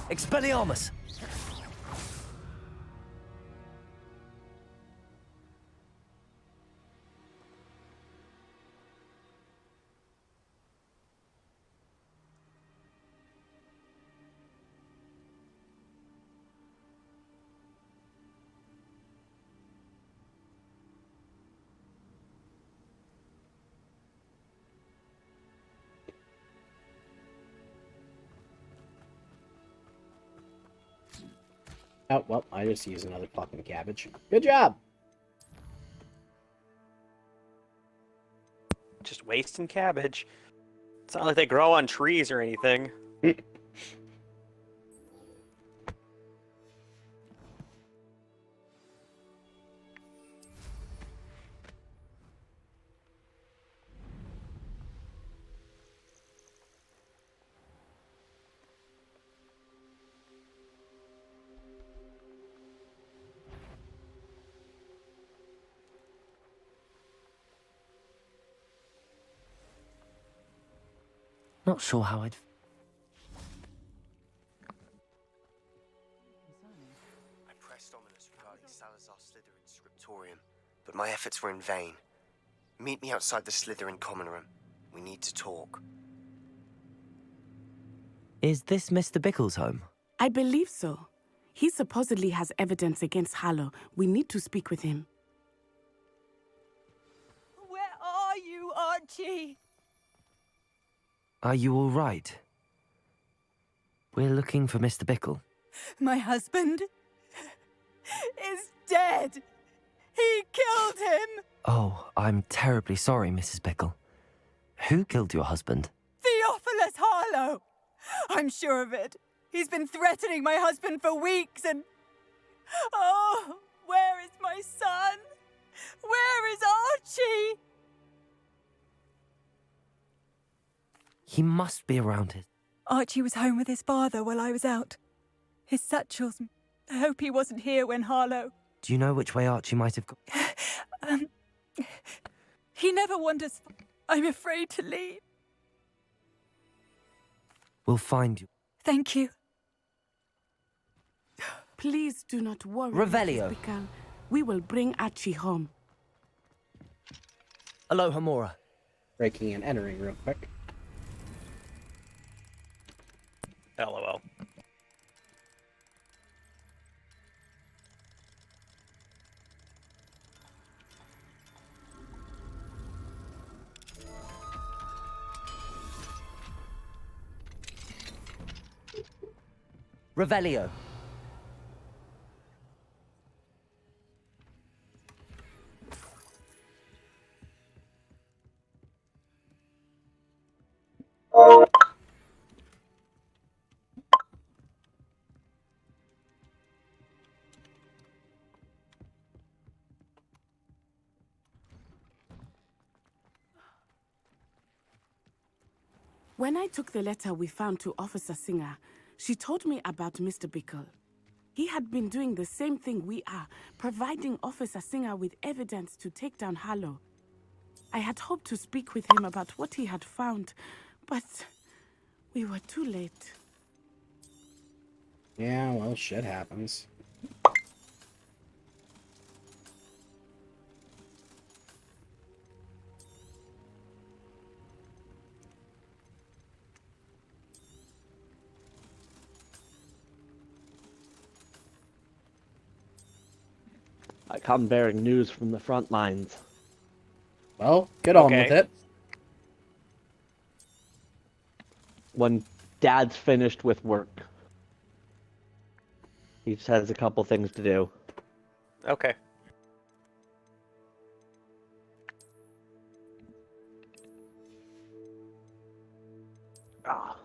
Expelliarmus! Oh, well, I just used another fucking cabbage. Good job! Just wasting cabbage. It's not like they grow on trees or anything. Not sure how I'd... I pressed ominous regarding Salazar Slytherin's scriptorium, but my efforts were in vain. Meet me outside the Slytherin common room. We need to talk. Is this Mr. Bickle's home? I believe so. He supposedly has evidence against Harlow. We need to speak with him. Where are you, Archie? Are you all right? We're looking for Mr. Bickle. My husband is dead. He killed him. Oh, I'm terribly sorry, Mrs. Bickle. Who killed your husband? Theophilus Harlow. I'm sure of it. He's been threatening my husband for weeks and... Oh, where is my son? Where is Archie? He must be around here. Archie was home with his father while I was out. His satchels. I hope he wasn't here when Harlow... Do you know which way Archie might have gone? He never wanders. I'm afraid to leave. We'll find you. Thank you. Please do not worry, Revelio. Mrs. Bickle. We will bring Archie home. Aloha Mora. Breaking and entering real quick. LOL. Revelio. When I took the letter we found to Officer Singer, she told me about Mr. Bickle. He had been doing the same thing we are, providing Officer Singer with evidence to take down Harlow. I had hoped to speak with him about what he had found, but we were too late. Yeah, well, shit happens. I come bearing news from the front lines. Well, get on Okay. with it. When Dad's finished with work, he just has a couple things to do. Okay. Ah.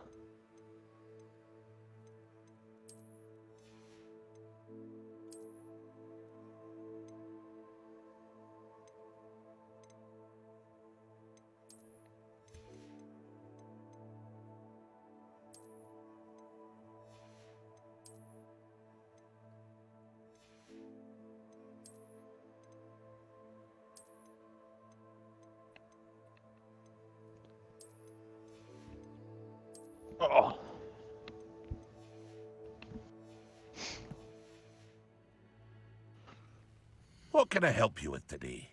can I help you with today?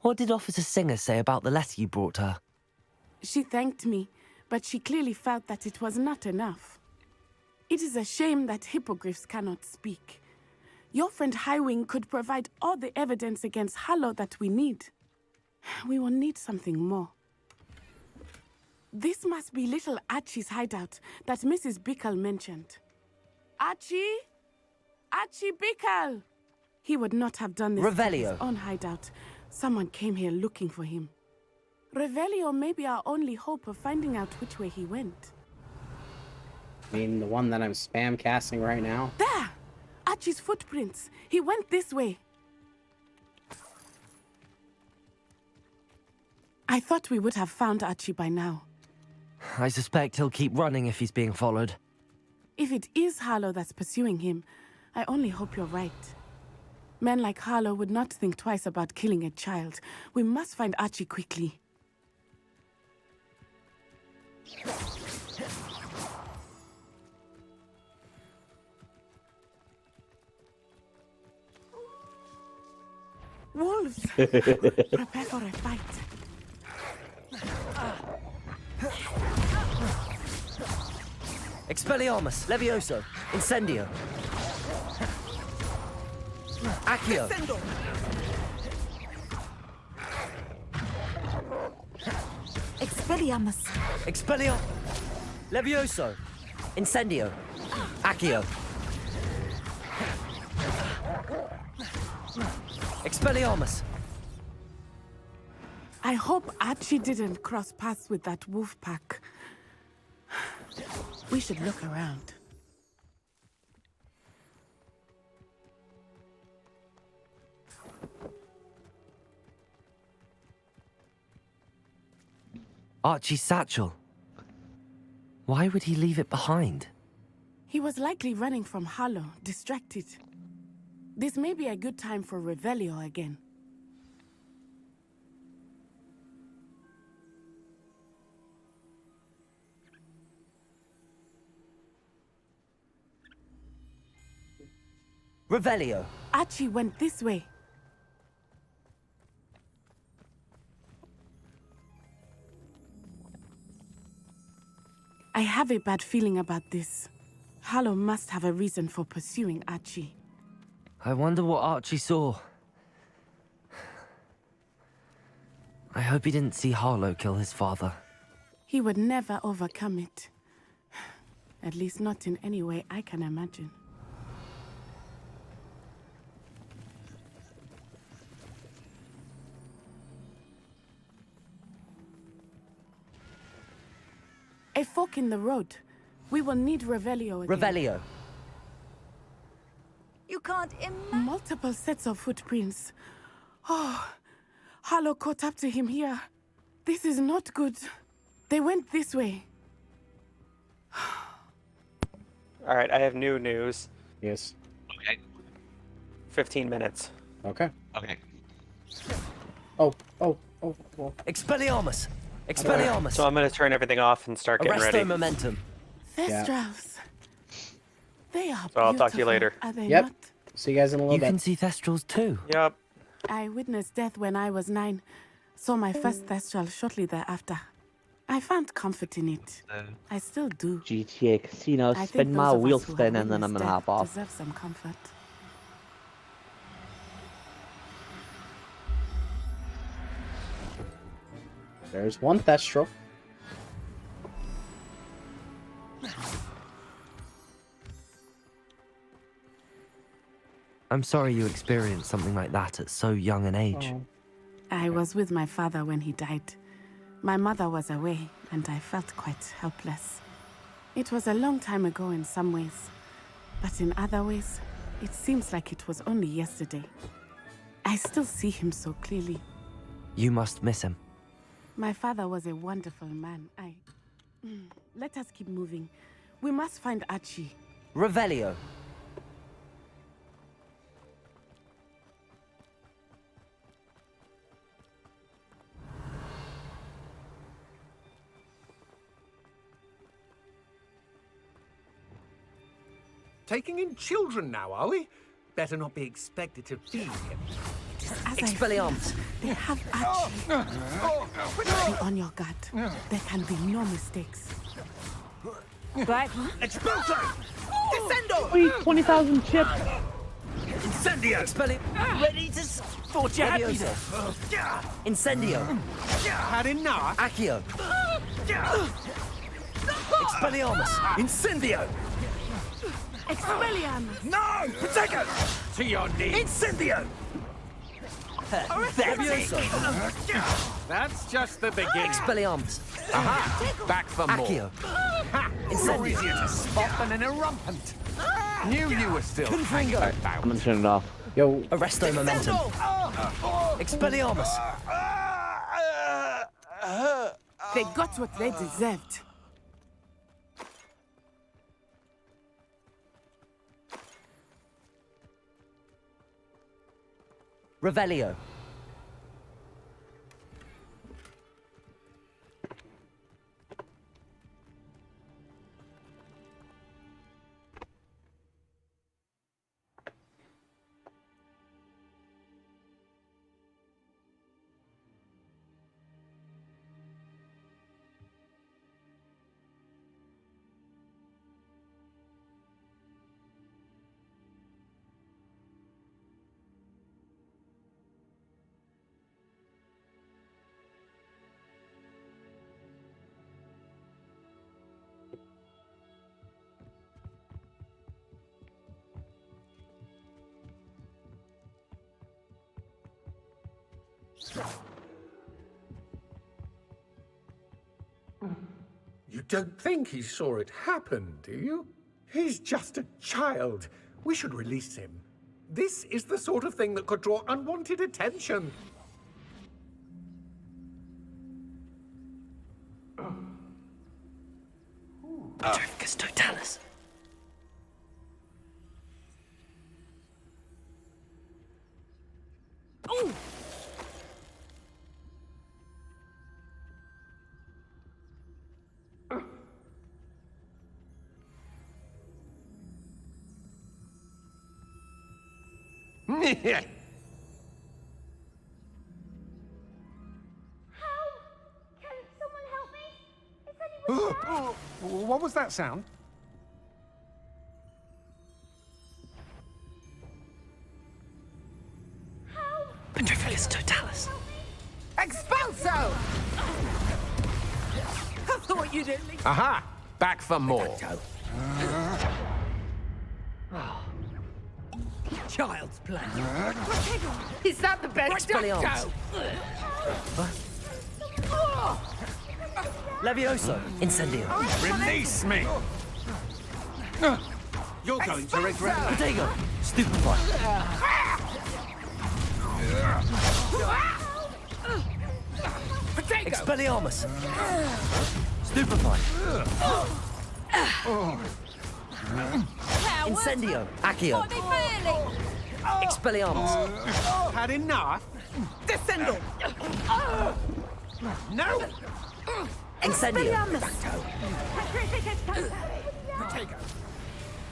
What did Officer Singer say about the letter you brought her? She thanked me, but she clearly felt that it was not enough. It is a shame that hippogriffs cannot speak. Your friend Highwing could provide all the evidence against Harlow that we need. We will need something more. This must be little Archie's hideout that Mrs. Bickle mentioned. Archie? Archie Bickle! He would not have done this to Revelio. his own hideout. Someone came here looking for him. Revelio may be our only hope of finding out which way he went. I mean, the one that I'm spam casting right now? There! Archie's footprints. He went this way. I thought we would have found Archie by now. I suspect he'll keep running if he's being followed. If it is Harlow that's pursuing him, I only hope you're right. Men like Harlow would not think twice about killing a child. We must find Archie quickly. Wolves! Prepare for a fight. Expelliarmus, Levioso, Incendio. Accio. Expelliarmus. Expelliar... Levioso. Incendio. Accio. Expelliarmus. I hope Archie didn't cross paths with that wolf pack. We should look around. Archie's satchel. Why would he leave it behind? He was likely running from Harlow, distracted. This may be a good time for Revelio again. Revelio. Archie went this way. I have a bad feeling about this. Harlow must have a reason for pursuing Archie. I wonder what Archie saw. I hope he didn't see Harlow kill his father. He would never overcome it. At least not in any way I can imagine. A fork in the road. We will need Revelio again. Revelio. You can't imagine. Multiple sets of footprints. Oh, Harlow caught up to him here. This is not good. They went this way. All right, I have new news. Yes. Okay. 15 minutes. Okay. Okay. Oh. Expelliarmus. Expelliarmus. So I'm going to turn everything off and start getting Arresto ready. momentum. Thestrals. They are So I'll talk to you beautiful, later. Are they Yep. not? See you guys in a little You bit. can see Thestrals too. Yep. I witnessed death when I was 9. Saw my first Thestral shortly thereafter. I found comfort in it. I still do. GTA Casino, I think spin those my of us wheel who have spin, and then I'm witnessed gonna hop death off. deserve some comfort. There's one Thestral. I'm sorry you experienced something like that at so young an age. Oh. I was with my father when he died. My mother was away, and I felt quite helpless. It was a long time ago in some ways, but in other ways, it seems like it was only yesterday. I still see him so clearly. You must miss him. My father was a wonderful man. Let us keep moving. We must find Archie. Revelio. Taking in children now, are we? Better not be expected to feed him. As Expelliarmus. They have Archie. Be on your guard. There can be no mistakes. Black. Expulso! Descendo! Sweet, 20,000 chips. Incendio! Expelli... Ready to scorch your Leviosa. Incendio. Had enough? Accio. Expelliarmus. Incendio! Expelliarmus! No! Protego! To your knees! Incendio! Leviosa. That's just the beginning. Expelliarmus. Aha! Back for more. Accio. Ha! More easier to spot than an irrumpant. Knew you were still hanging I'm gonna turn it off. Yo, Arresto momentum. Expelliarmus. They got what they deserved. Revelio. You don't think he saw it happen, do you? He's just a child. We should release him. This is the sort of thing that could draw unwanted attention. Petrificus totalis. What was that sound? Petrificus totalis. Expulso! I thought you'd at least. Aha! Back for more. Child's play. Is that the best? Expelliarmus. Levioso. Incendio. Release me! You're going to regret that. Protego. Stupefy. Expelliarmus. Stupefy. Incendio. Accio. What are they feeling? Expelliarmus. Had enough? Descendo! No! Incendio.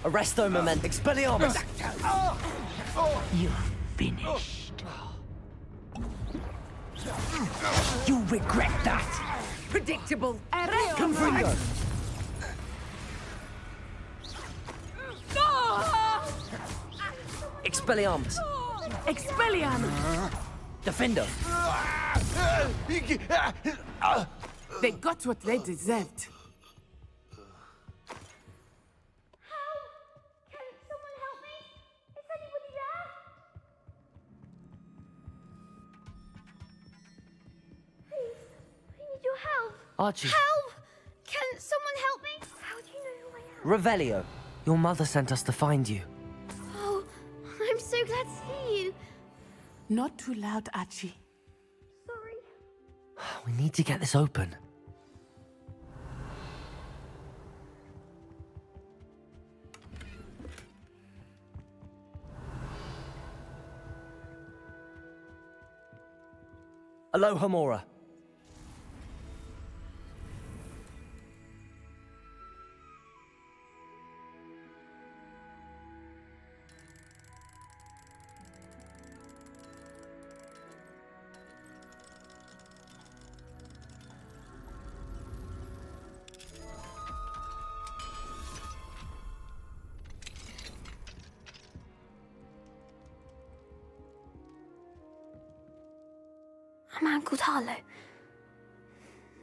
Arresto moment. Expelliarmus. You're finished. You'll regret that. Predictable. Confringo. Expelliarmus. Expelliarmus! Defendo. They got what they deserved. Can someone help me? Is anybody there? you help? Archie. Help! Can someone help me? How do you know who I am? Revelio. Your mother sent us to find you. Oh, I'm so glad to see you. Not too loud, Archie. Sorry. We need to get this open. Aloha, Mora. A man called Harlow.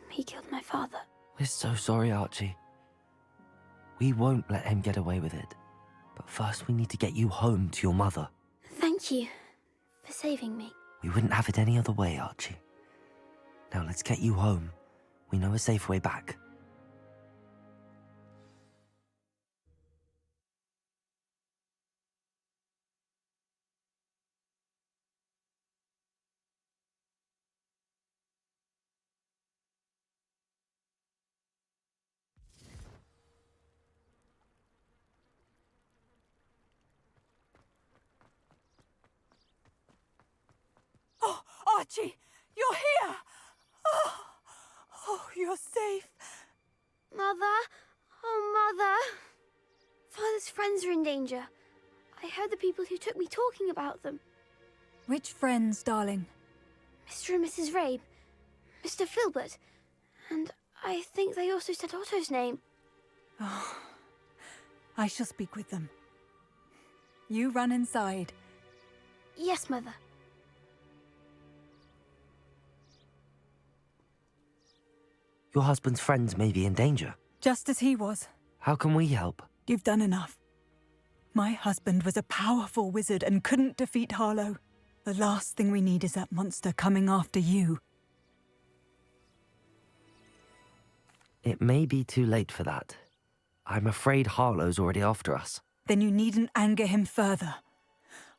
He killed my father. We're so sorry, Archie. We won't let him get away with it. But first we need to get you home to your mother. Thank you for saving me. We wouldn't have it any other way, Archie. Now let's get you home. We know a safe way back. Oh, Archie, you're here! Oh, you're safe. Mother? Oh, Mother. Father's friends are in danger. I heard the people who took me talking about them. Which friends, darling? Mr. and Mrs. Rabe, Mr. Filbert, and I think they also said Otto's name. Oh, I shall speak with them. You run inside. Yes, Mother. Your husband's friends may be in danger. Just as he was. How can we help? You've done enough. My husband was a powerful wizard and couldn't defeat Harlow. The last thing we need is that monster coming after you. It may be too late for that. I'm afraid Harlow's already after us. Then you needn't anger him further.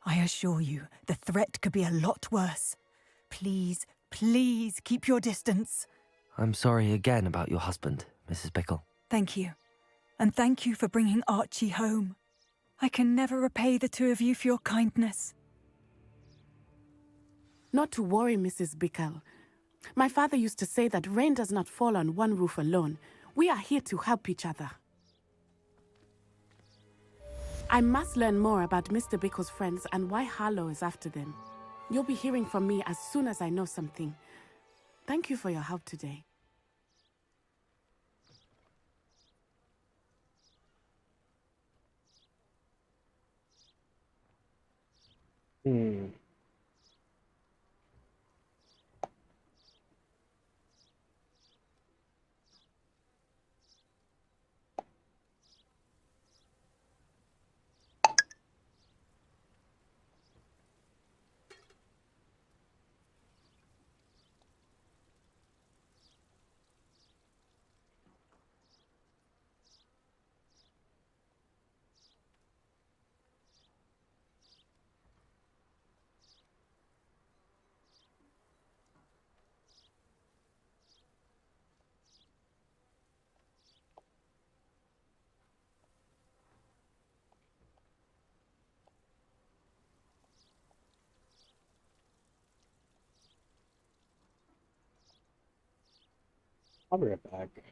I assure you, the threat could be a lot worse. Please, please keep your distance. I'm sorry again about your husband, Mrs. Bickle. Thank you. And thank you for bringing Archie home. I can never repay the two of you for your kindness. Not to worry, Mrs. Bickle. My father used to say that rain does not fall on one roof alone. We are here to help each other. I must learn more about Mr. Bickle's friends and why Harlow is after them. You'll be hearing from me as soon as I know something. Thank you for your help today. I'll be right back.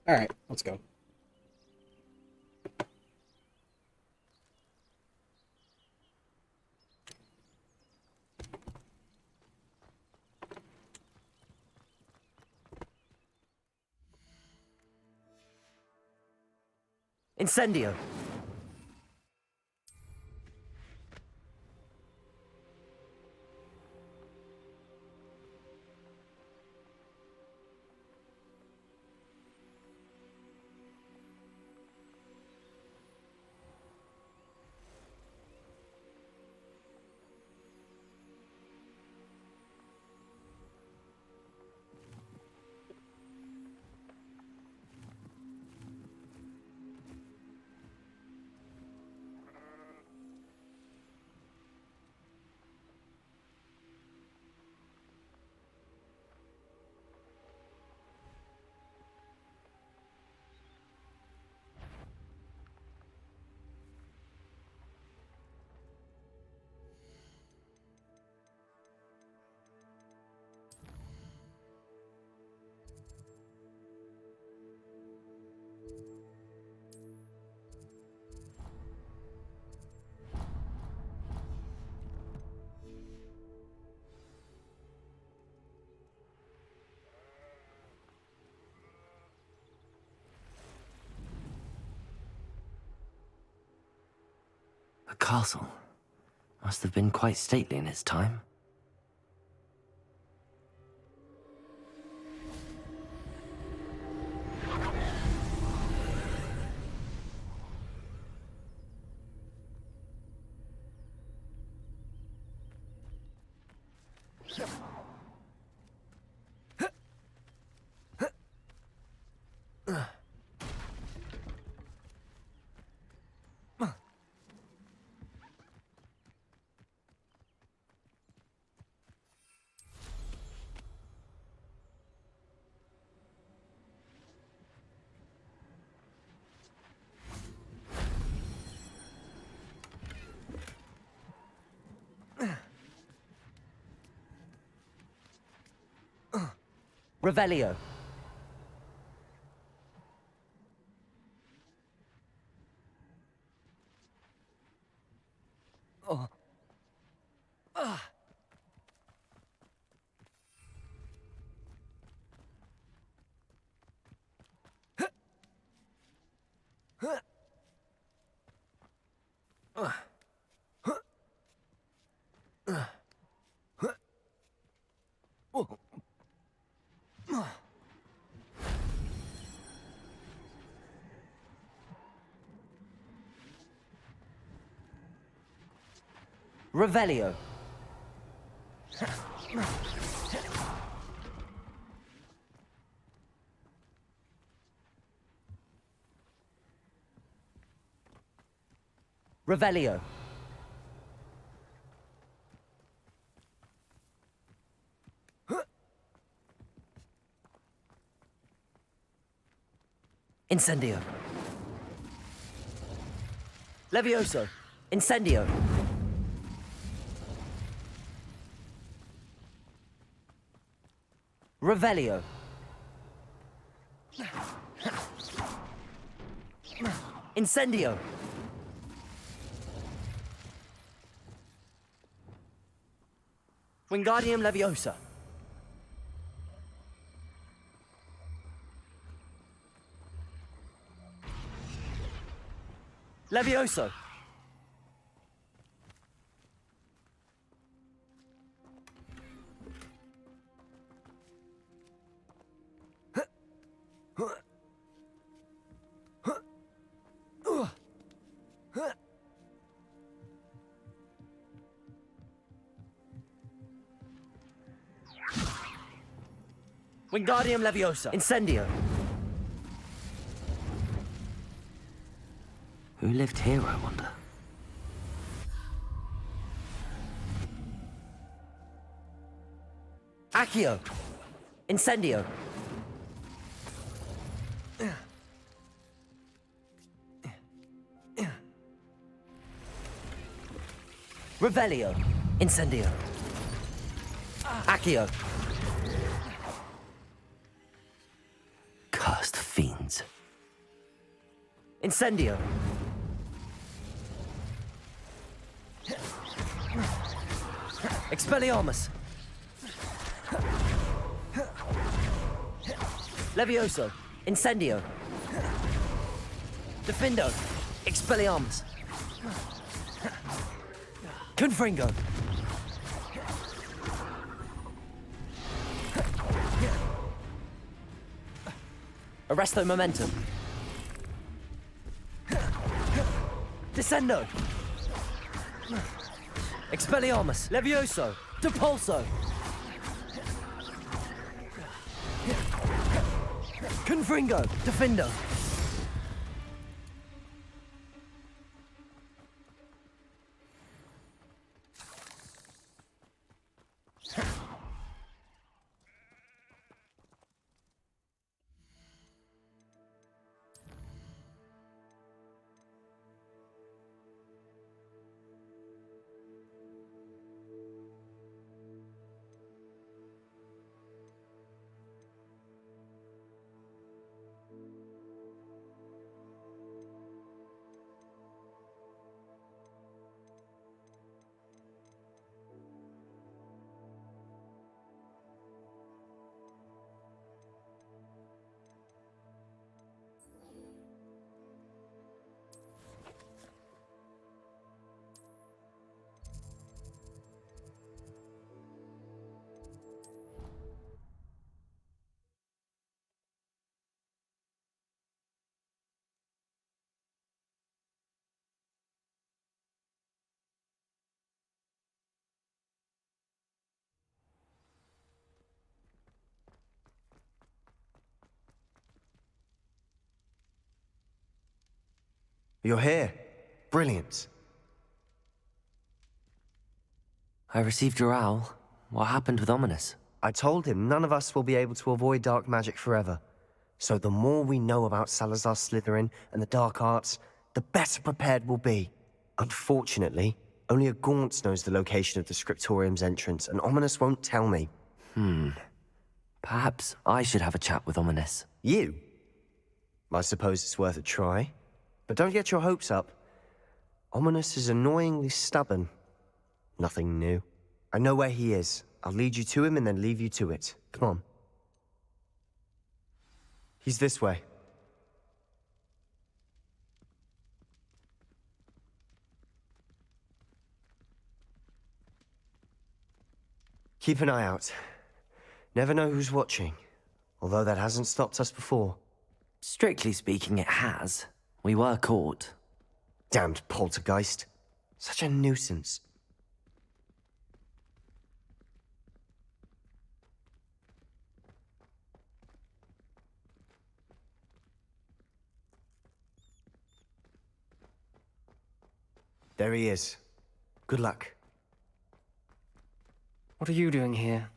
Alright, let's go. Incendio. The castle must have been quite stately in its time. Revelio. Oh. Ah. Revelio. Revelio. Incendio. Levioso. Incendio. Revelio. Incendio. Wingardium Leviosa. Levioso. Wingardium Leviosa. Incendio. Who lived here, I wonder? Accio. Incendio. Revelio. Incendio. Accio. Cursed feet. fiends. Incendio! Expelliarmus! Levioso! Incendio! Defindo! Expelliarmus! Confringo! Arresto Momentum! Descendo! Expelliarmus! Levioso! Depulso! Confringo! Defindo! You're here. Brilliant. I received your owl. What happened with Ominous? I told him none of us will be able to avoid dark magic forever. So the more we know about Salazar Slytherin and the dark arts, the better prepared we'll be. Unfortunately, only a Gaunt knows the location of the Scriptorium's entrance, and Ominous won't tell me. Perhaps I should have a chat with Ominous. You? I suppose it's worth a try. But don't get your hopes up. Ominous is annoyingly stubborn. Nothing new. I know where he is. I'll lead you to him and then leave you to it. Come on. He's this way. Keep an eye out. Never know who's watching. Although that hasn't stopped us before. Strictly speaking, it has. We were caught. Damned poltergeist. Such a nuisance. There he is. Good luck. What are you doing here?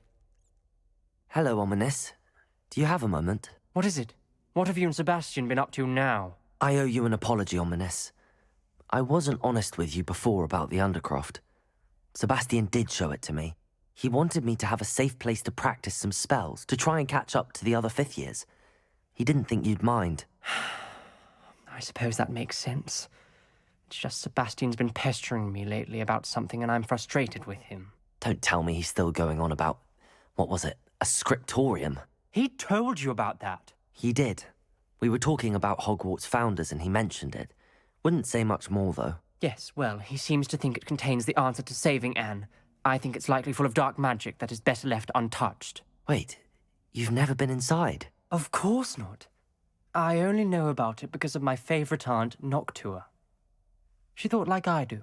Hello, Ominous. Do you have a moment? What is it? What have you and Sebastian been up to now? I owe you an apology, Ominous. I wasn't honest with you before about the Undercroft. Sebastian did show it to me. He wanted me to have a safe place to practice some spells, to try and catch up to the other fifth years. He didn't think you'd mind. I suppose that makes sense. It's just Sebastian's been pestering me lately about something and I'm frustrated with him. Don't tell me he's still going on about, what was it, a scriptorium? He told you about that. He did. We were talking about Hogwarts founders and he mentioned it. Wouldn't say much more, though. Yes, well, he seems to think it contains the answer to saving Anne. I think it's likely full of dark magic that is better left untouched. Wait, you've never been inside? Of course not. I only know about it because of my favourite aunt, Noctua. She thought like I do.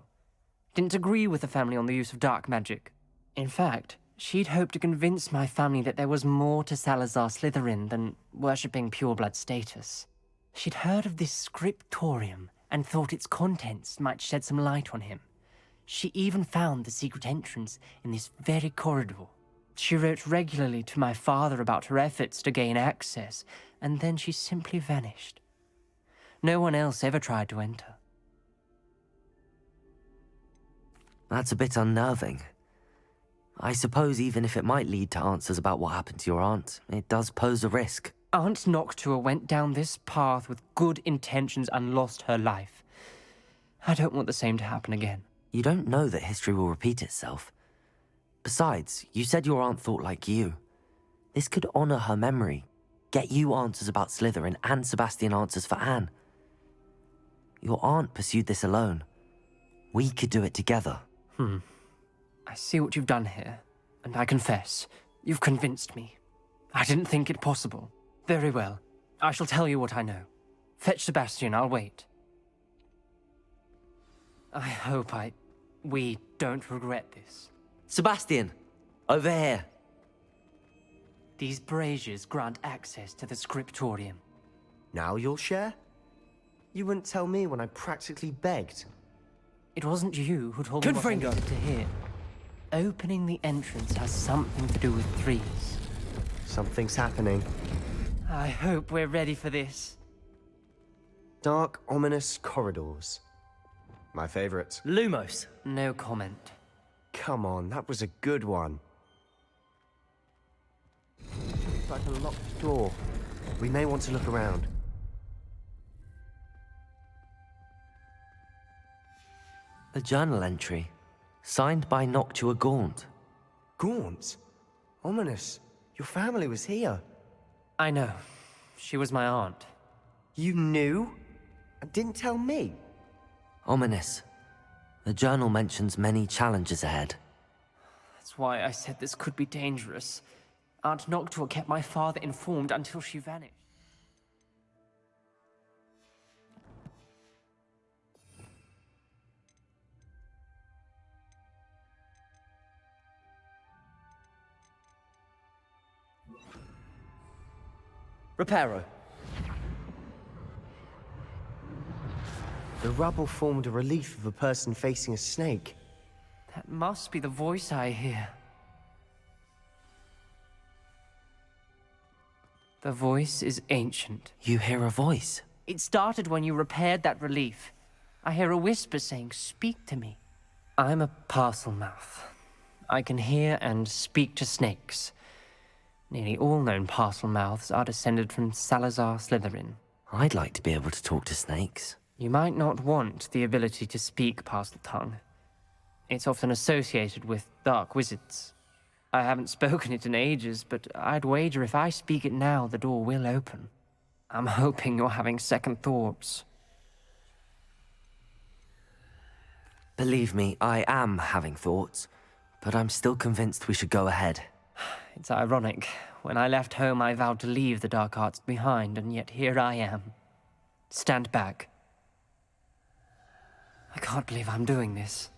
Didn't agree with the family on the use of dark magic. In fact, she'd hoped to convince my family that there was more to Salazar Slytherin than worshipping pureblood status. She'd heard of this scriptorium and thought its contents might shed some light on him. She even found the secret entrance in this very corridor. She wrote regularly to my father about her efforts to gain access, and then she simply vanished. No one else ever tried to enter. That's a bit unnerving. I suppose even if it might lead to answers about what happened to your aunt, it does pose a risk. Aunt Noctua went down this path with good intentions and lost her life. I don't want the same to happen again. You don't know that history will repeat itself. Besides, you said your aunt thought like you. This could honor her memory, get you answers about Slytherin and Sebastian answers for Anne. Your aunt pursued this alone. We could do it together. I see what you've done here, and I confess, you've convinced me. I didn't think it possible. Very well. I shall tell you what I know. Fetch Sebastian, I'll wait. I hope we don't regret this. Sebastian, over here. These braziers grant access to the scriptorium. Now you'll share? You wouldn't tell me when I practically begged. It wasn't you who told me what I needed to hear. Opening the entrance has something to do with threes. Something's happening. I hope we're ready for this. Dark, ominous corridors. My favorite. Lumos. No comment. Come on, that was a good one. It's like a locked door. We may want to look around. A journal entry, signed by Noctua Gaunt. Gaunt? Ominous. Your family was here. I know. She was my aunt. You knew? And didn't tell me? Ominous. The journal mentions many challenges ahead. That's why I said this could be dangerous. Aunt Noctua kept my father informed until she vanished. Reparo. The rubble formed a relief of a person facing a snake. That must be the voice I hear. The voice is ancient. You hear a voice? It started when you repaired that relief. I hear a whisper saying, "Speak to me." I'm a parcel mouth. I can hear and speak to snakes. Nearly all known parcel mouths are descended from Salazar Slytherin. I'd like to be able to talk to snakes. You might not want the ability to speak parcel tongue. It's often associated with dark wizards. I haven't spoken it in ages, but I'd wager if I speak it now, the door will open. I'm hoping you're having second thoughts. Believe me, I am having thoughts, but I'm still convinced we should go ahead. It's ironic. When I left home, I vowed to leave the dark arts behind, and yet here I am. Stand back. I can't believe I'm doing this.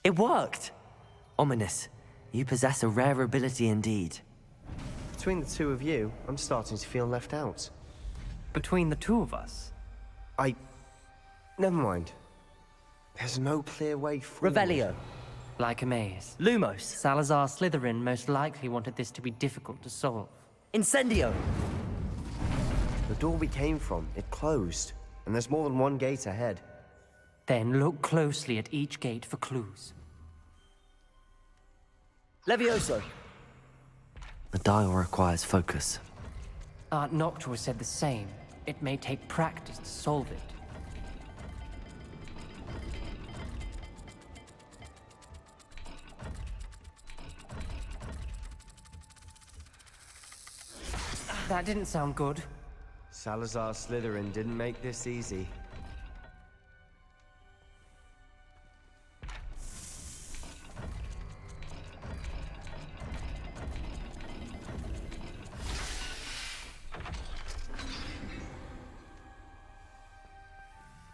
It worked! Ominous, you possess a rare ability indeed. Between the two of you, I'm starting to feel left out. Between the two of us? Never mind. There's no clear way forward. Revelio. Like a maze. Lumos. Salazar Slytherin most likely wanted this to be difficult to solve. Incendio. The door we came from, it closed. And there's more than one gate ahead. Then look closely at each gate for clues. Levioso. The dial requires focus. Aunt Noctua said the same. It may take practice to solve it. That didn't sound good. Salazar Slytherin didn't make this easy.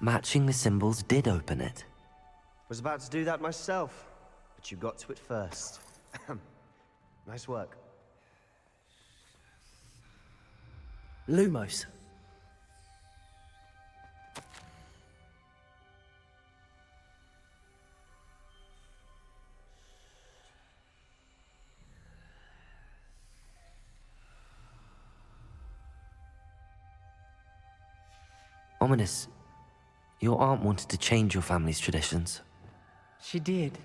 Matching the symbols did open it. Was about to do that myself, but you got to it first. Nice work. Lumos. Ominous, your aunt wanted to change your family's traditions. She did.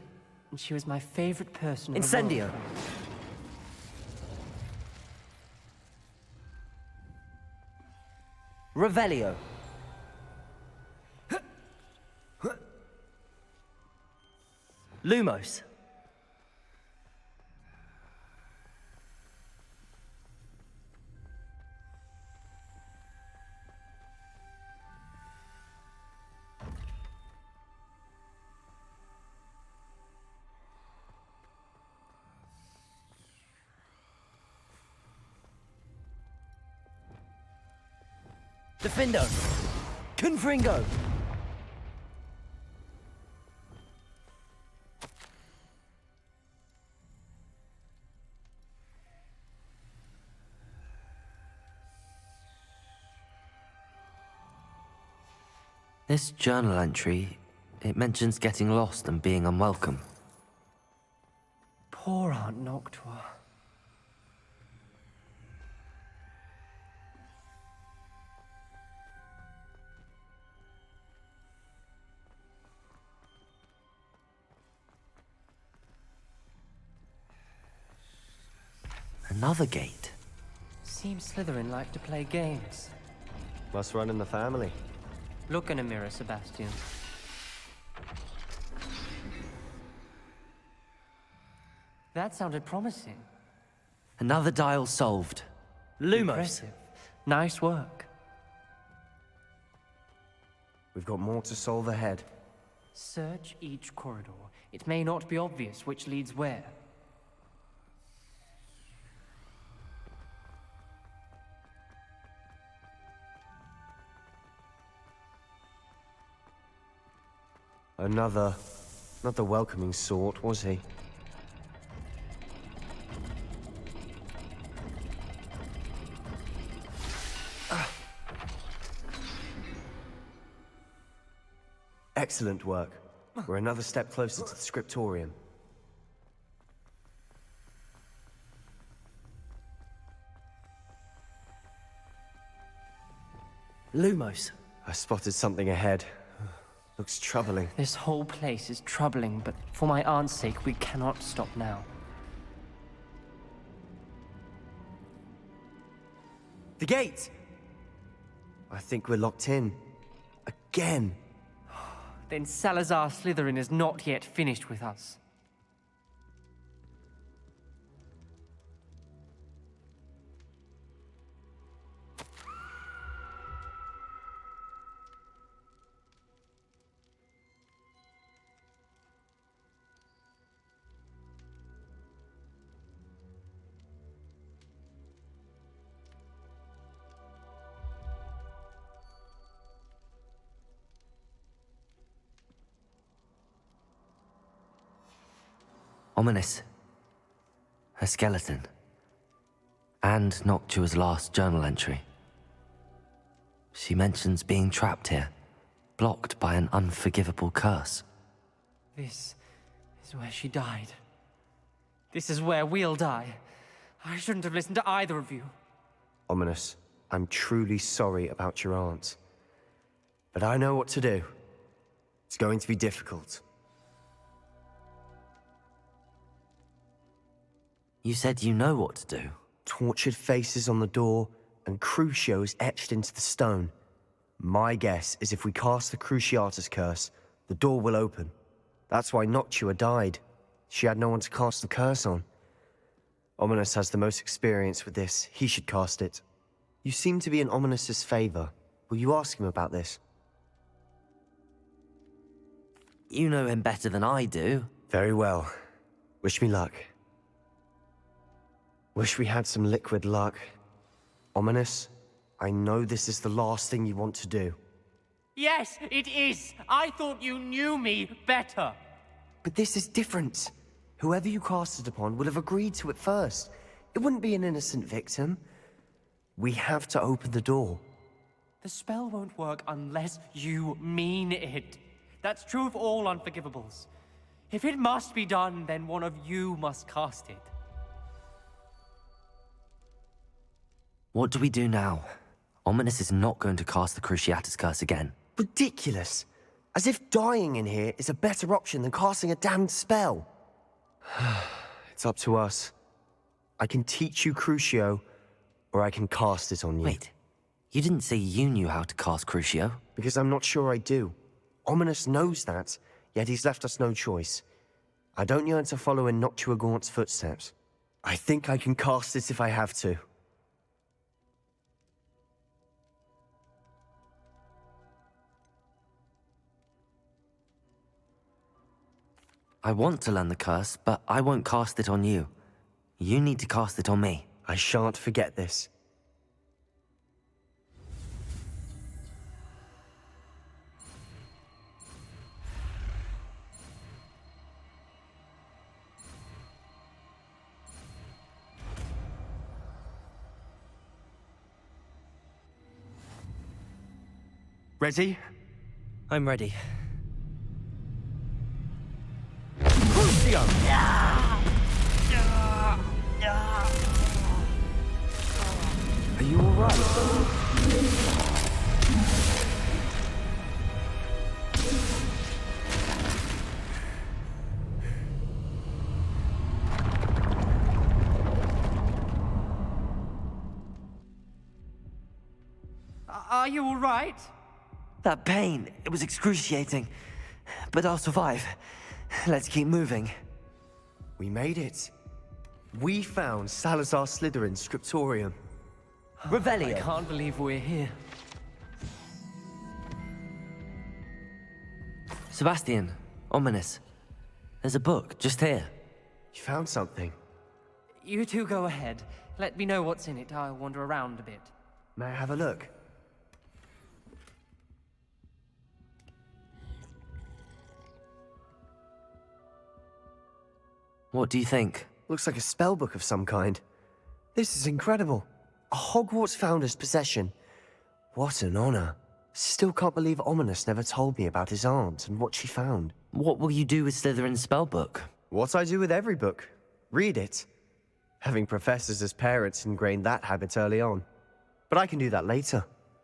and she was my favorite person in the Incendio! world. Revelio! Lumos! Defindo! Confringo! This journal entry, it mentions getting lost and being unwelcome. Poor Aunt Noctua. Another gate. Seems Slytherin like to play games. Must run in the family. Look in a mirror, Sebastian. That sounded promising. Another dial solved. Lumos! Impressive. Nice work. We've got more to solve ahead. Search each corridor. It may not be obvious which leads where. Another... not the welcoming sort, was he? Excellent work. We're another step closer to the scriptorium. Lumos. I spotted something ahead. Looks troubling. This whole place is troubling, but for my aunt's sake, we cannot stop now. The gate! I think we're locked in. Again. Then Salazar Slytherin is not yet finished with us. Ominous. Her skeleton. And Noctua's last journal entry. She mentions being trapped here, blocked by an unforgivable curse. This is where she died. This is where we'll die. I shouldn't have listened to either of you. Ominous, I'm truly sorry about your aunt. But I know what to do. It's going to be difficult. You said you know what to do. Tortured faces on the door and Crucios etched into the stone. My guess is if we cast the Cruciatus curse, the door will open. That's why Noctua died. She had no one to cast the curse on. Ominous has the most experience with this. He should cast it. You seem to be in Ominous's favor. Will you ask him about this? You know him better than I do. Very well. Wish me luck. Wish we had some liquid luck. Ominous, I know this is the last thing you want to do. Yes, it is. I thought you knew me better. But this is different. Whoever you cast it upon would have agreed to it first. It wouldn't be an innocent victim. We have to open the door. The spell won't work unless you mean it. That's true of all unforgivables. If it must be done, then one of you must cast it. What do we do now? Ominous is not going to cast the Cruciatus curse again. Ridiculous. As if dying in here is a better option than casting a damned spell. It's up to us. I can teach you Crucio, or I can cast it on you. Wait, you didn't say you knew how to cast Crucio? Because I'm not sure I do. Ominous knows that, yet he's left us no choice. I don't yearn to follow in Noctua Gaunt's footsteps. I think I can cast it if I have to. I want to learn the curse, but I won't cast it on you. You need to cast it on me. I shan't forget this. Ready? I'm ready. Crucio! Are you alright? Are you all right? That pain, it was excruciating. But I'll survive. Let's keep moving. We made it. We found Salazar Slytherin's scriptorium. Revelio. I can't believe we're here. Sebastian, Ominous. There's a book just here. You found something. You two go ahead. Let me know what's in it. I'll wander around a bit. May I have a look? What do you think? Looks like a spellbook of some kind. This is incredible. A Hogwarts founder's possession. What an honor. Still can't believe Ominous never told me about his aunt and what she found. What will you do with Slytherin's spellbook? What I do with every book. Read it. Having professors as parents ingrained that habit early on. But I can do that later.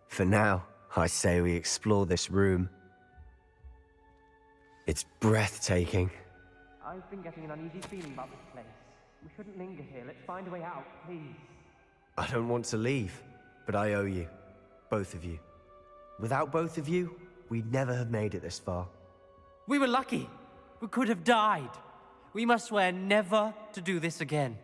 For now, I say we explore this room. It's breathtaking. I've been getting an uneasy feeling about this place. We shouldn't linger here. Let's find a way out, please. I don't want to leave, but I owe you. Both of you. Without both of you, we'd never have made it this far. We were lucky. We could have died. We must swear never to do this again.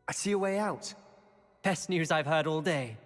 I see a way out. Best news I've heard all day.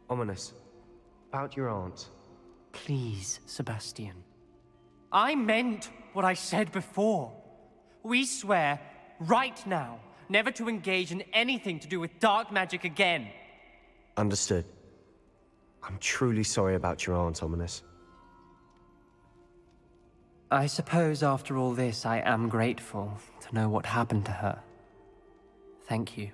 Ominous. About your aunt. Please, Sebastian. I meant what I said before. We swear, right now, never to engage in anything to do with dark magic again. Understood. I'm truly sorry about your aunt, Ominous. I suppose after all this, I am grateful to know what happened to her. Thank you.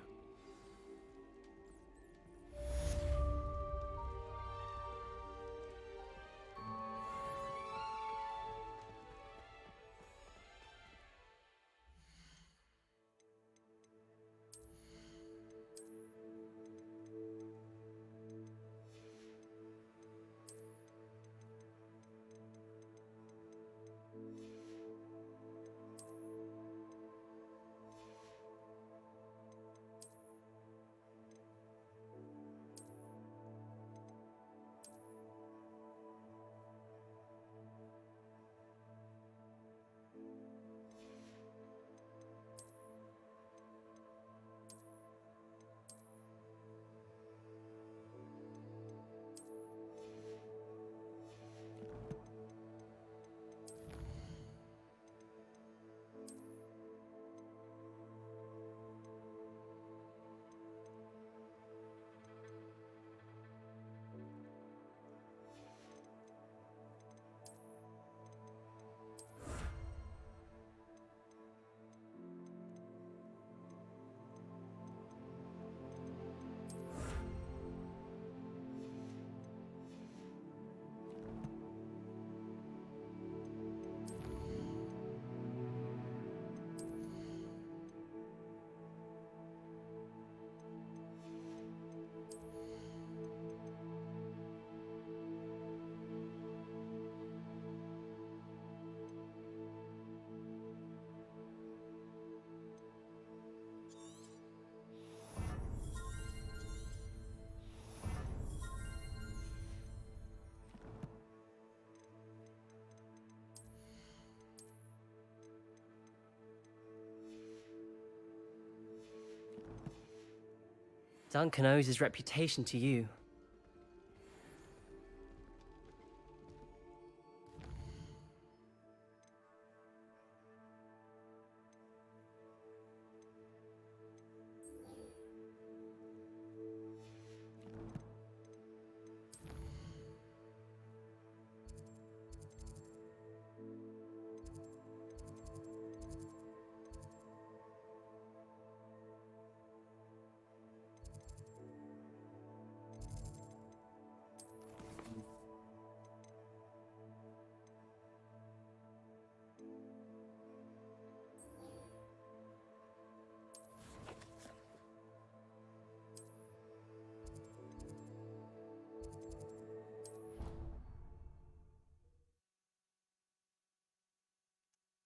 Duncan owes his reputation to you.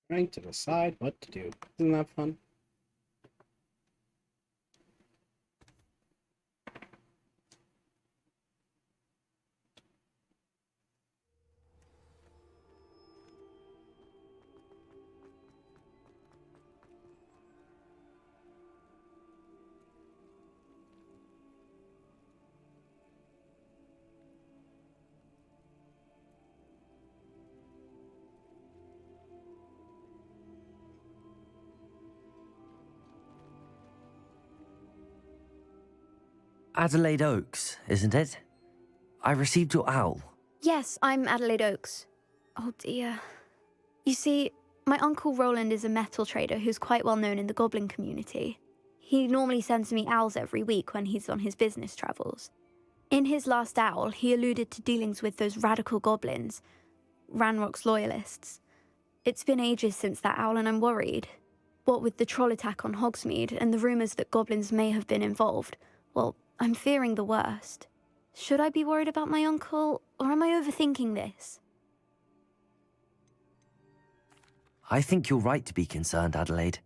Trying to decide what to do. Isn't that fun? Adelaide Oaks, isn't it? I received your owl. Yes, I'm Adelaide Oaks. Oh dear. You see, my uncle Roland is a metal trader who's quite well known in the goblin community. He normally sends me owls every week when he's on his business travels. In his last owl, he alluded to dealings with those radical goblins, Ranrock's loyalists. It's been ages since that owl and I'm worried. What with the troll attack on Hogsmeade and the rumours that goblins may have been involved, well, I'm fearing the worst. Should I be worried about my uncle, or am I overthinking this? I think you're right to be concerned, Adelaide.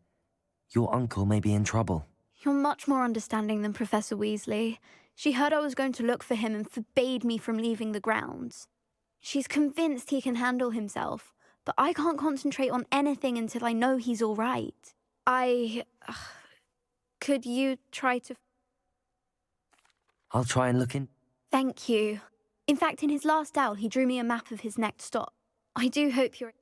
Your uncle may be in trouble. You're much more understanding than Professor Weasley. She heard I was going to look for him and forbade me from leaving the grounds. She's convinced he can handle himself, but I can't concentrate on anything until I know he's all right. Could you try to... I'll try and look in. Thank you. In fact, in his last owl, he drew me a map of his next stop. I do hope you're...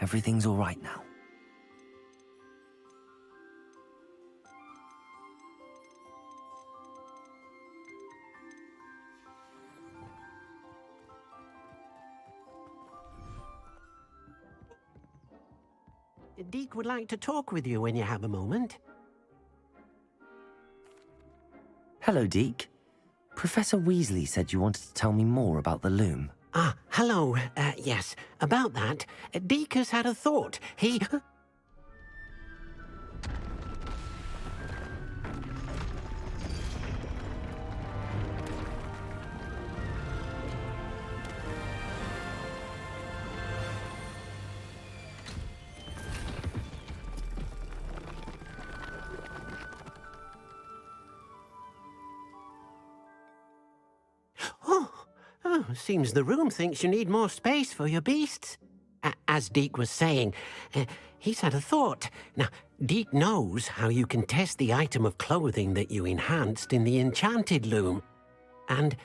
Everything's all right now. Deke would like to talk with you when you have a moment. Hello, Deke. Professor Weasley said you wanted to tell me more about the loom. Ah, hello. Yes, about that. Deke has had a thought. He... seems the room thinks you need more space for your beasts. As Deke was saying, he's had a thought. Now, Deke knows how you can test the item of clothing that you enhanced in the enchanted loom. And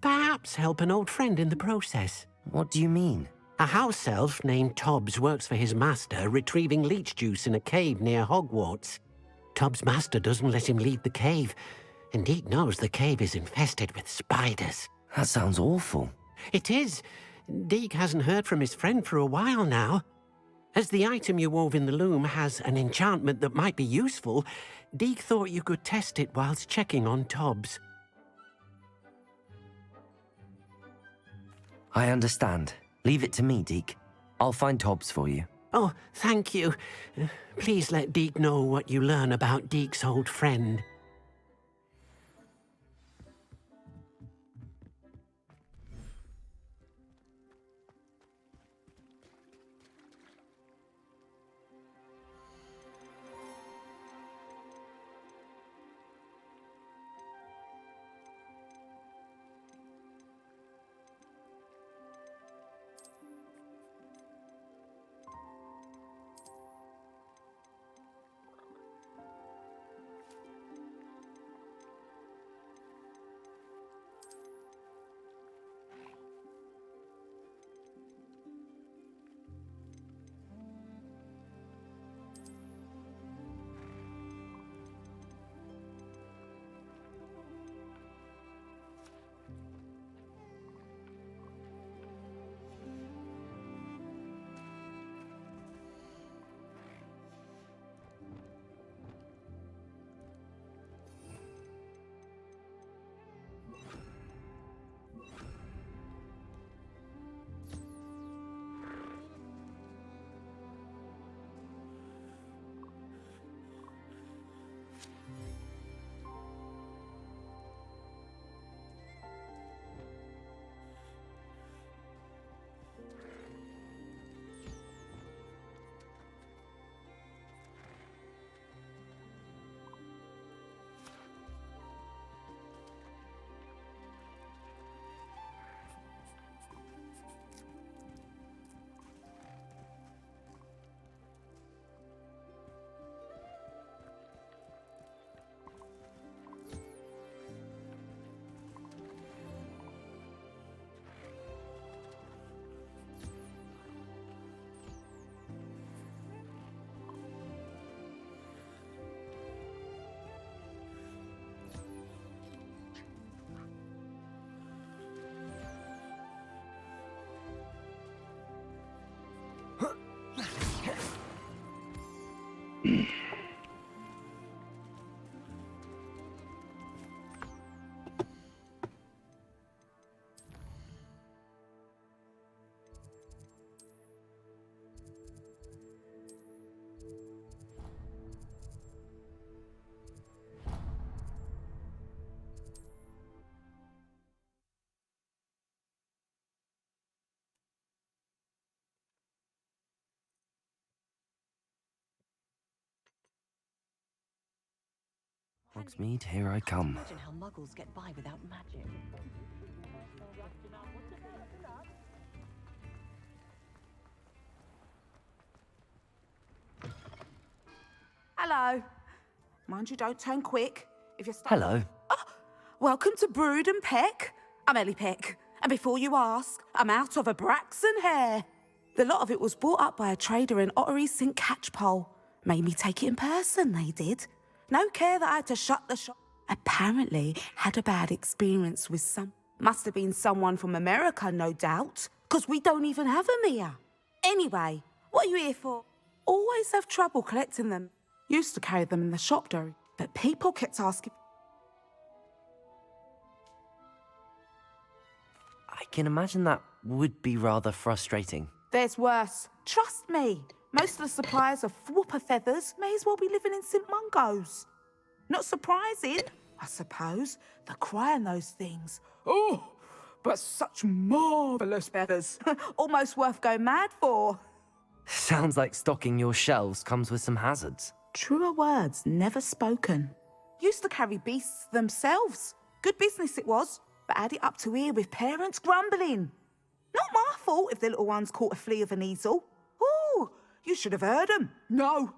perhaps help an old friend in the process. What do you mean? A house elf named Tobbs works for his master, retrieving leech juice in a cave near Hogwarts. Tobbs' master doesn't let him leave the cave, and Deke knows the cave is infested with spiders. That sounds awful. It is. Deke hasn't heard from his friend for a while now. As the item you wove in the loom has an enchantment that might be useful, Deke thought you could test it whilst checking on Tobbs. I understand. Leave it to me, Deke. I'll find Tobbs for you. Oh, thank you. Please let Deke know what you learn about Deke's old friend. Hogsmeade, here I come. Imagine how muggles get by without magic. Hello. Mind you, don't turn quick. If you're Hello. Welcome to Brood and Peck. I'm Ellie Peck. And before you ask, I'm out of a Braxton hair. The lot of it was bought up by a trader in Ottery St. Catchpole. Made me take it in person, they did. No care that I had to shut the shop. Apparently had a bad experience with must have been someone from America, no doubt. Because we don't even have them here. Anyway, what are you here for? Always have trouble collecting them. Used to carry them in the shop, though. But people kept asking. I can imagine that would be rather frustrating. There's worse. Trust me. Most of the suppliers of whooper feathers may as well be living in St. Mungo's. Not surprising, I suppose, the cry on those things. Oh, but such marvellous feathers. Almost worth going mad for. Sounds like stocking your shelves comes with some hazards. Truer words never spoken. Used to carry beasts themselves. Good business it was. but add it up to here with parents grumbling. Not my fault if the little one's caught a flea of an easel. Ooh, you should have heard them. No,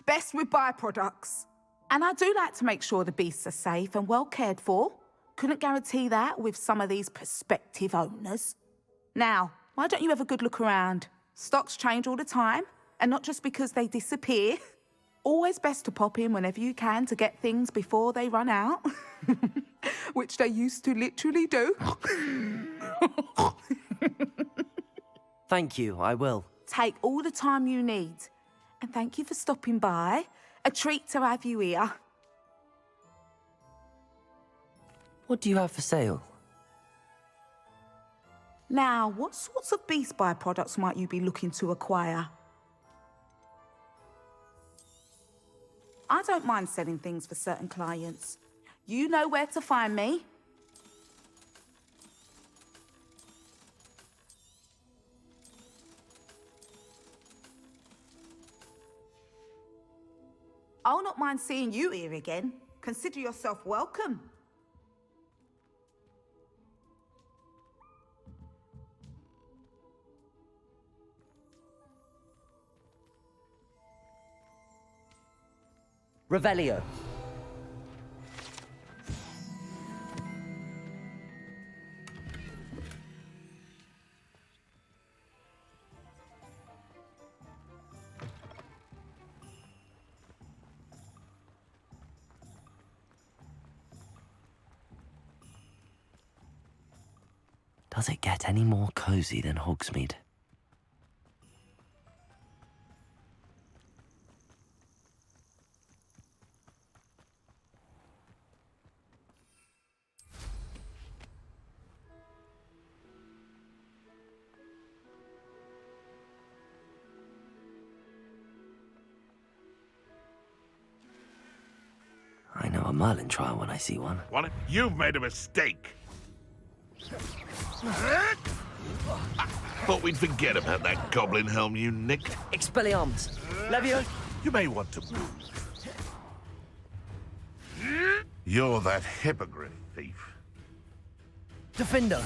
best with byproducts. And I do like to make sure the beasts are safe and well cared for. Couldn't guarantee that with some of these prospective owners. Now, why don't you have a good look around? Stocks change all the time, and not just because they disappear. Always best to pop in whenever you can to get things before they run out. Which they used to literally do. Thank you, I will. Take all the time you need. And thank you for stopping by. A treat to have you here. What do you have for sale? Now, what sorts of beast byproducts might you be looking to acquire? I don't mind selling things for certain clients. You know where to find me. I'll not mind seeing you here again. Consider yourself welcome. Revelio. Does it get any more cozy than Hogsmeade? I know a Merlin trial when I see one. What? You've made a mistake. Thought we'd forget about that goblin helm you nicked. Expelliarmus! Levio! You may want to move. You're that hippogriff thief. Defendo!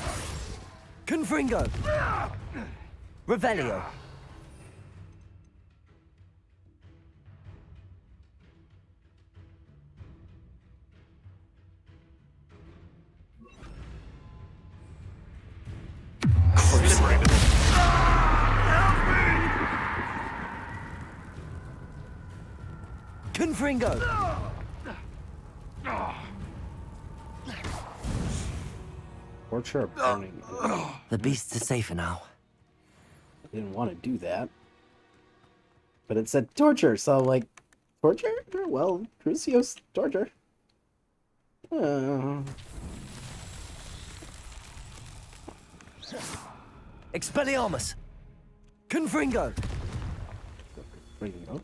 Confringo! Revelio! Confringo! Torture of burning. The beasts are safer now. I didn't want to do that. But it said torture, so like, torture? Well, Crucio's torture. Expelliarmus! Confringo! Confringo?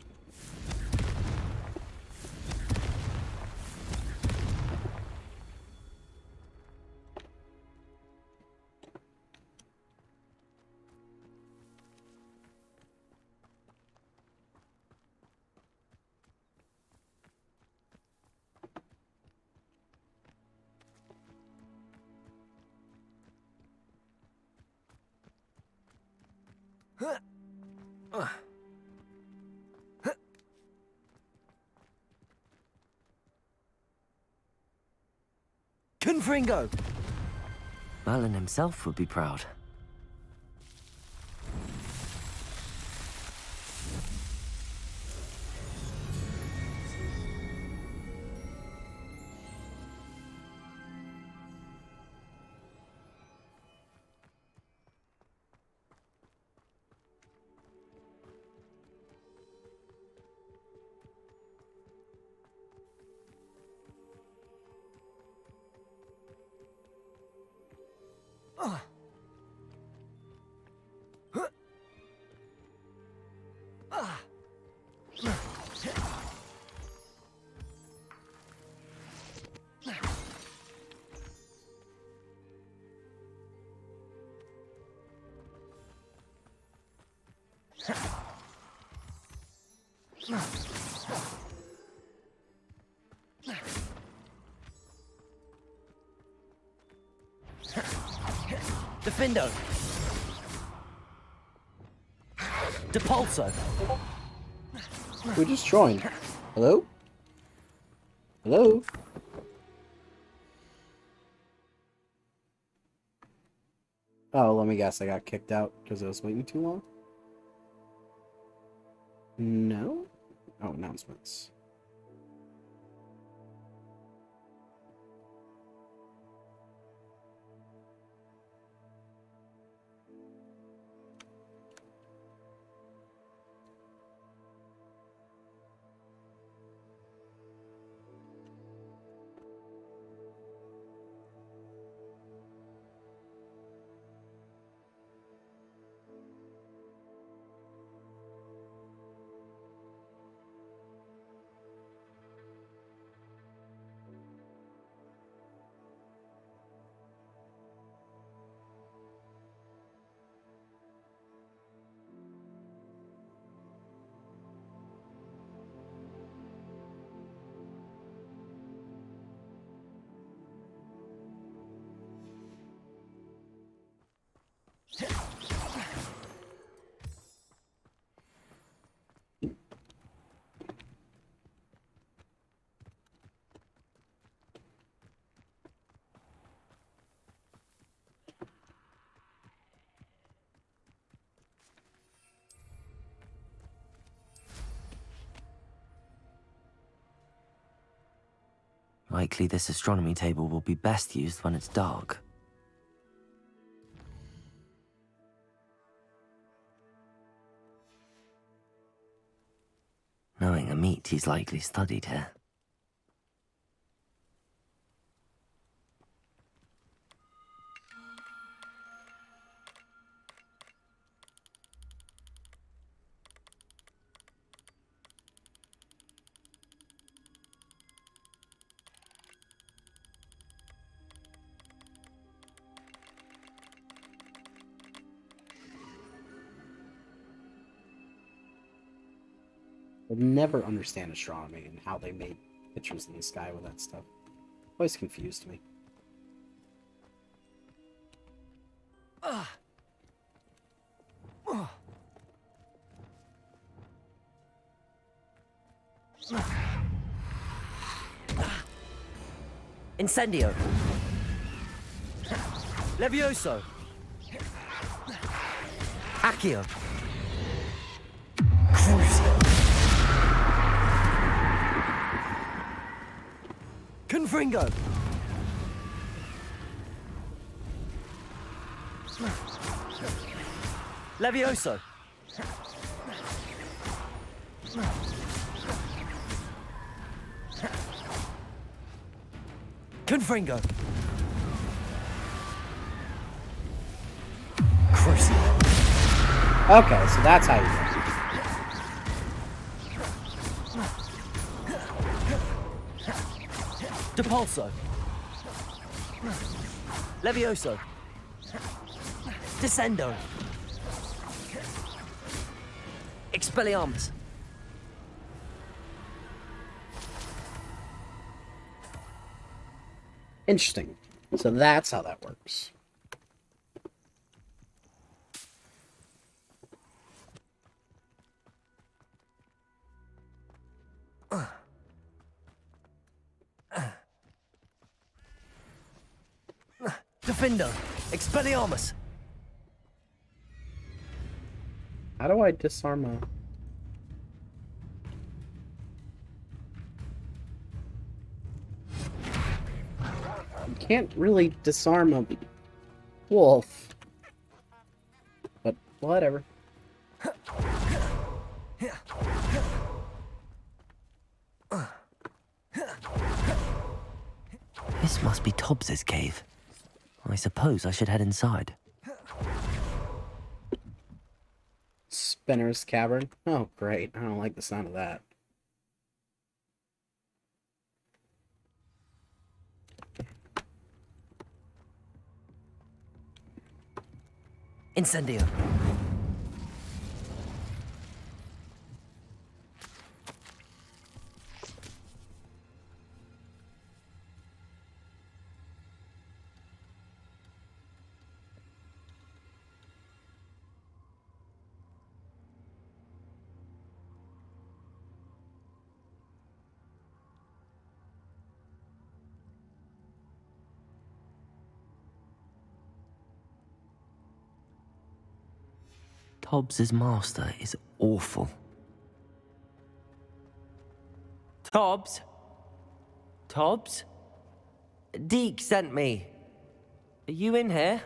Confringo! Merlin himself would be proud. Defendo! Depulso! We just joined. Hello? Hello? Oh, let me guess. I got kicked out because I was waiting too long? No? Oh, announcements. Likely this astronomy table will be best used when it's dark. Knowing Amit, he's likely studied here. I'll never understand astronomy and how they made pictures in the sky with that stuff. Always confused me. Incendio! Levioso! Accio! Confringo! Levioso! Confringo! Crucio! Okay, so that's how you do it. Depulso! Levioso! Descendo! Expelliarmus! Interesting. So that's how that works. Defendo! Expelliarmus! How do I disarm a... You can't really disarm a wolf. But whatever. This must be Tobbs's cave. I suppose I should head inside. Spinner's Cavern. Oh, great. I don't like the sound of that. Incendio! Tobbs's master is awful. Tobbs? Tobbs? Deke sent me. Are you in here?